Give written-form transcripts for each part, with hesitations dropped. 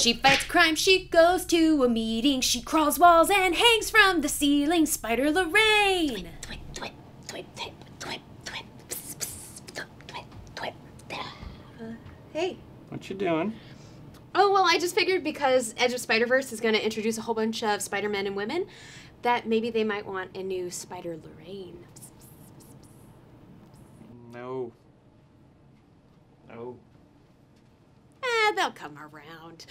She fights crime, she goes to a meeting, she crawls walls and hangs from the ceiling. Spider Lorraine! Hey. What you doing? Oh, well, I just figured because Edge of Spider-Verse is going to introduce a whole bunch of Spider-Men and women, that maybe they might want a new Spider Lorraine. No. No. They'll come around.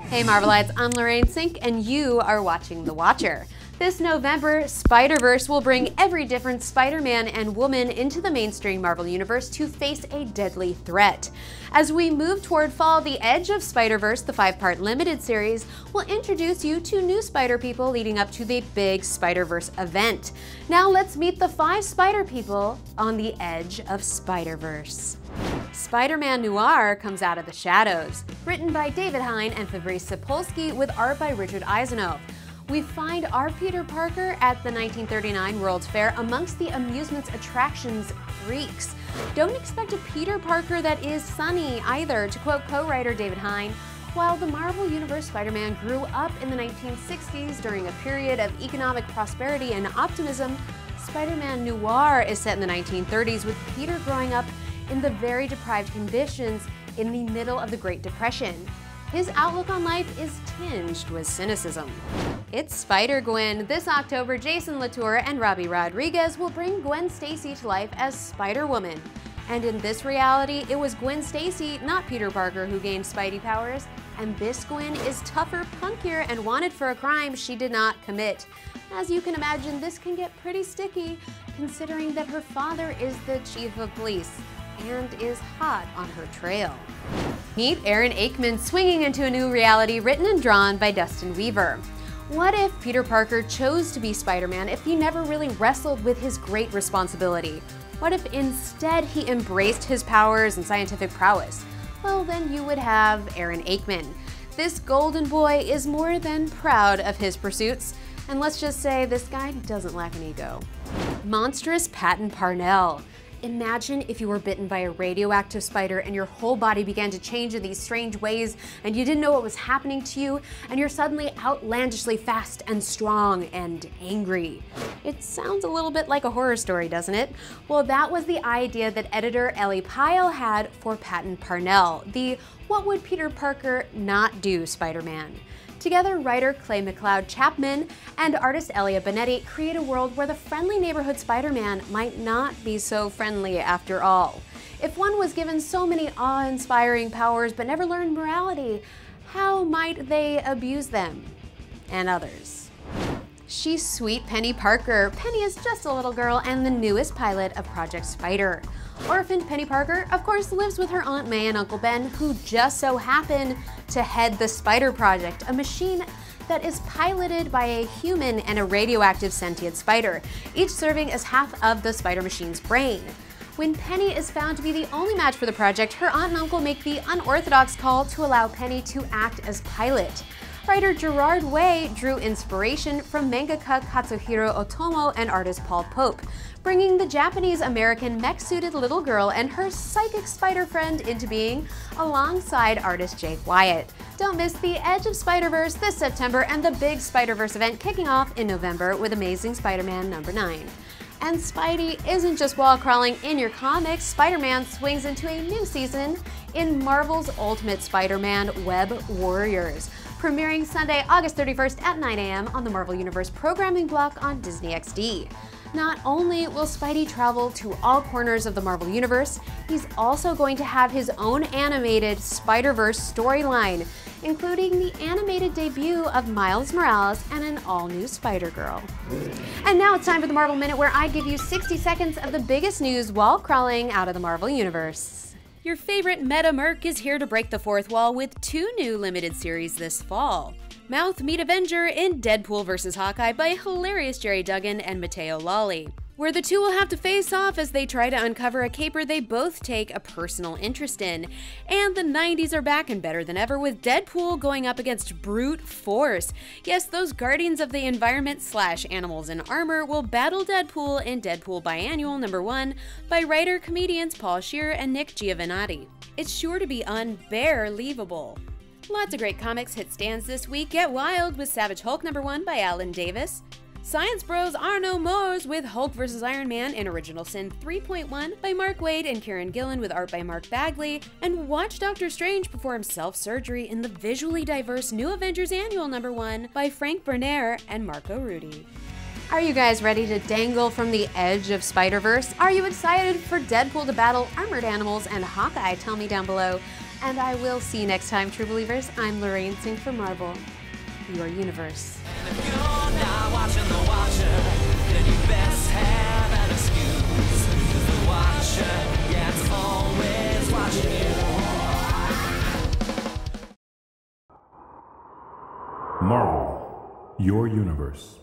Hey Marvelites, I'm Lorraine Cink, and you are watching The Watcher. This November, SpiderVerse will bring every different Spider-Man and woman into the mainstream Marvel Universe to face a deadly threat. As we move toward fall, the Edge of Spider-Verse, the 5-part limited series, will introduce you to new Spider People leading up to the big Spider-Verse event. Now let's meet the 5 Spider People on the Edge of Spider-Verse. Spiderman Noir comes out of the shadows. Written by David Hein and Fabrice Sapolsky with art by Richard Eisenow. We find our Peter Parker at the 1939 World's Fair amongst the amusement's attractions freaks. Don't expect a Peter Parker that is sunny either, to quote co-writer David Hein. While the Marvel Universe Spider-Man grew up in the 1960s during a period of economic prosperity and optimism, Spider-Man Noir is set in the 1930s with Peter growing up in the very deprived conditions in the middle of the Great Depression. His outlook on life is tinged with cynicism. It's SpiderGwen. This October, Jason Latour and Robbie Rodriguez will bring Gwen Stacy to life as Spider-Woman. And in this reality, it was Gwen Stacy, not Peter Parker, who gained Spidey powers. And this Gwen is tougher, punkier, and wanted for a crime she did not commit. As you can imagine, this can get pretty sticky, considering that her father is the chief of police and is hot on her trail. Meet Aaron Aikman swinging into a new reality written and drawn by Dustin Weaver. What if Peter Parker chose to be Spider-Man if he never really wrestled with his great responsibility? What if instead he embraced his powers and scientific prowess? Well, then you would have Aaron Aikman. This golden boy is more than proud of his pursuits, and let's just say this guy doesn't lack an ego. Monstrous Patton Parnell. Imagine if you were bitten by a radioactive spider and your whole body began to change in these strange ways and you didn't know what was happening to you, and you're suddenly outlandishly fast and strong and angry. It sounds a little bit like a horror story, doesn't it? Well, that was the idea that editor Ellie Pyle had for Patton Parnell, the "What Would Peter Parker Not Do" Spider-Man. Together, writer Clay McLeod Chapman and artist Elia Bonetti create a world where the friendly neighborhood Spider-Man might not be so friendly after all. If one was given so many awe-inspiring powers but never learned morality, how might they abuse them? And others. She's sweet Penny Parker. Penny is just a little girl and the newest pilot of Project Spider. Orphaned Penny Parker, of course, lives with her Aunt May and Uncle Ben, who just so happen to head the Spider Project, a machine that is piloted by a human and a radioactive sentient spider, each serving as half of the spider machine's brain. When Penny is found to be the only match for the project, her aunt and uncle make the unorthodox call to allow Penny to act as pilot. Writer Gerard Way drew inspiration from mangaka Katsuhiro Otomo and artist Paul Pope, bringing the Japanese-American mech-suited little girl and her psychic spider friend into being alongside artist Jake Wyatt. Don't miss the Edge of Spider-Verse this September and the big Spider-Verse event kicking off in November with Amazing Spider-Man #9. And Spidey isn't just wall-crawling in your comics. Spider-Man swings into a new season in Marvel's Ultimate Spider-Man Web Warriors, premiering Sunday, August 31st at 9 a.m. on the Marvel Universe programming block on Disney XD. Not only will Spidey travel to all corners of the Marvel Universe, he's also going to have his own animated Spider-Verse storyline, including the animated debut of Miles Morales and an all-new Spider-Girl. And now it's time for the Marvel Minute, where I give you 60 seconds of the biggest news while crawling out of the Marvel Universe. Your favorite meta merc is here to break the fourth wall with 2 new limited series this fall. Mouth Meet Avenger in Deadpool vs. Hawkeye by hilarious Jerry Duggan and Matteo Lolli. where the two will have to face off as they try to uncover a caper they both take a personal interest in. And the 90s are back and better than ever, with Deadpool going up against brute force. Yes, those guardians of the environment / animals in armor will battle Deadpool in Deadpool Biannual #1 by writer-comedians Paul Scheer and Nick Giovannotti. It's sure to be unbearleavable. Lots of great comics hit stands this week. Get wild with Savage Hulk #1 by Alan Davis. Science Bros Are No Mores with Hulk vs. Iron Man in Original Sin 3.1 by Mark Waid and Kieran Gillen with art by Mark Bagley. And watch Doctor Strange perform self-surgery in the visually diverse New Avengers Annual #1 by Frank Bernier and Marco Rudy. Are you guys ready to dangle from the edge of Spider-Verse? Are you excited for Deadpool to battle armored animals and Hawkeye? Tell me down below. And I will see you next time, true believers. I'm Lorraine Cink for Marvel, your universe. And if you're not watching The Watcher, then you best have an excuse. 'Cause The Watcher, yeah, it's always watching you. Marvel, your universe.